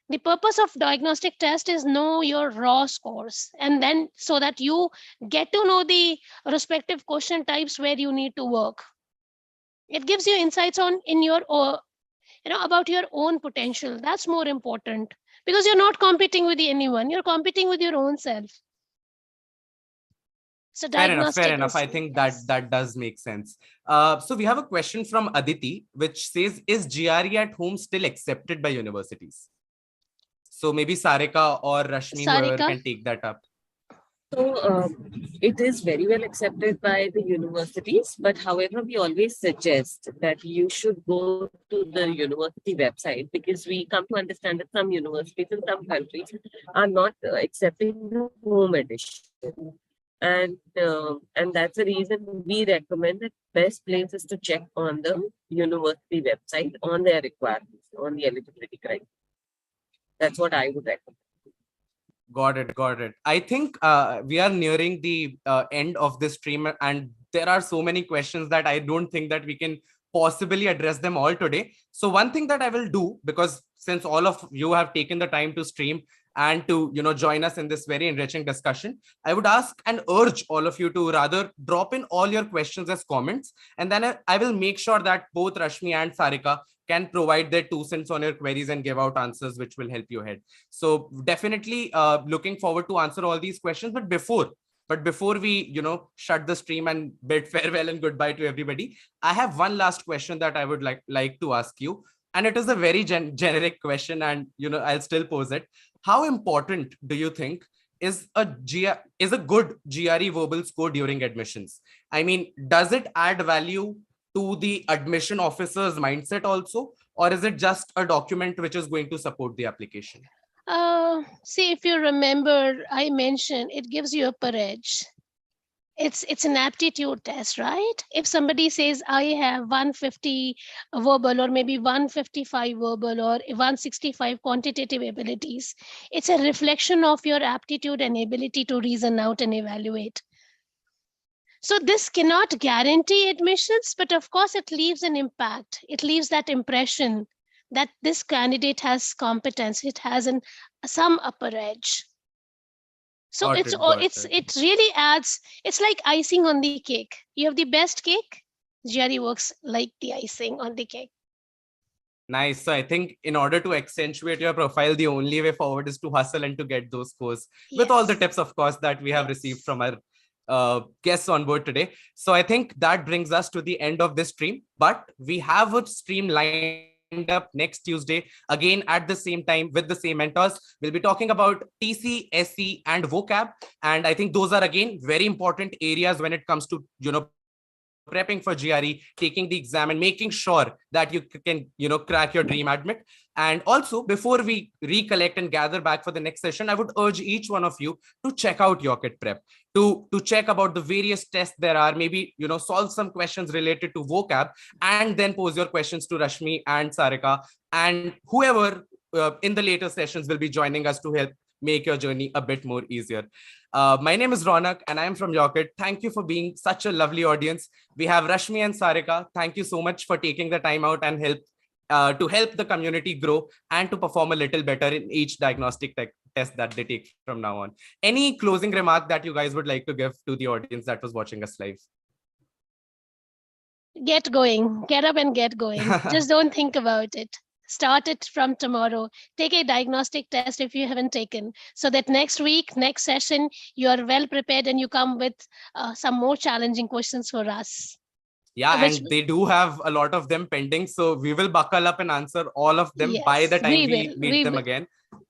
The purpose of diagnostic test is know your raw scores, and then so that you get to know the respective question types where you need to work. It gives you insights on in your about your own potential. That's more important because you're not competing with anyone, you're competing with your own self. So Fair enough. Fair diagnostic enough. is, I think yes. that does make sense. So we have a question from Aditi, which says, is GRE at home still accepted by universities? So maybe Sarika or Rashmi, whoever Sarika? can take that up. So it is very well accepted by the universities, but however, we always suggest that you should go to the university website because we come to understand that some universities in some countries are not accepting the home edition. And that's the reason we recommend that best place is to check on the university website on their requirements, on the eligibility criteria. That's what I would recommend. Got it. Got it. I think we are nearing the end of this stream, and there are so many questions that I don't think that we can possibly address them all today. So one thing that I will do, because since all of you have taken the time to stream and to join us in this very enriching discussion, I would ask and urge all of you to rather drop in all your questions as comments, and then I will make sure that both Rashmi and Sarika can provide their 2 cents on your queries and give out answers which will help you ahead. So definitely looking forward to answer all these questions. But before we shut the stream and bid farewell and goodbye to everybody, I have one last question that I would like to ask you, and it is a very generic question, and I'll still pose it. How important do you think is a good GRE verbal score during admissions? I mean, does it add value to the admission officer's mindset also, or is it just a document which is going to support the application? See, if you remember, I mentioned it gives you a per edge. It's an aptitude test, right? If somebody says I have 150 verbal or maybe 155 verbal or 165 quantitative abilities, it's a reflection of your aptitude and ability to reason out and evaluate. So this cannot guarantee admissions, but of course it leaves an impact. It leaves that impression that this candidate has competence. It has some upper edge. So it really adds, it's like icing on the cake. You have the best cake, GRE works like the icing on the cake. Nice. So I think in order to accentuate your profile, the only way forward is to hustle and to get those scores, with all the tips, of course, that we have received from our guests on board today. So I think that brings us to the end of this stream, but we have a stream lined up next Tuesday, again at the same time with the same mentors. We'll be talking about TC, SE, and vocab. And I think those are, again, very important areas when it comes to, prepping for GRE, taking the exam, and making sure that you can, crack your dream admit. And also, before we recollect and gather back for the next session, I would urge each one of you to check out Yocket Prep, to check about the various tests there are, maybe, solve some questions related to vocab, and then pose your questions to Rashmi and Sarika, and whoever in the later sessions will be joining us to help make your journey a bit more easier. My name is Ronak and I am from Yocket. Thank you for being such a lovely audience. We have Rashmi and Sarika. Thank you so much for taking the time out and to help the community grow and to perform a little better in each diagnostic test that they take from now on. Any closing remark that you guys would like to give to the audience that was watching us live? Get going, get up and get going. Just don't think about it. Start it from tomorrow. Take a diagnostic test if you haven't taken, so that next week, next session, you are well prepared and you come with some more challenging questions for us. Yeah, Which, and they do have a lot of them pending. So we will buckle up and answer all of them by the yes, time we we will. meet We them will. again.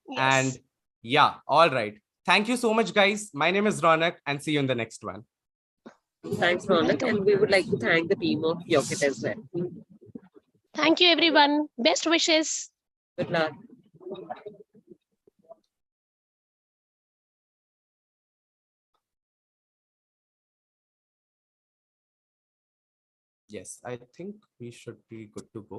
Yes. And yeah, all right. Thank you so much, guys. My name is Ronak, and see you in the next one. Thanks, Ronak. Welcome. And we would like to thank the team of Yocket as well. Thank you, everyone. Best wishes. Good luck. Yes, I think we should be good to go.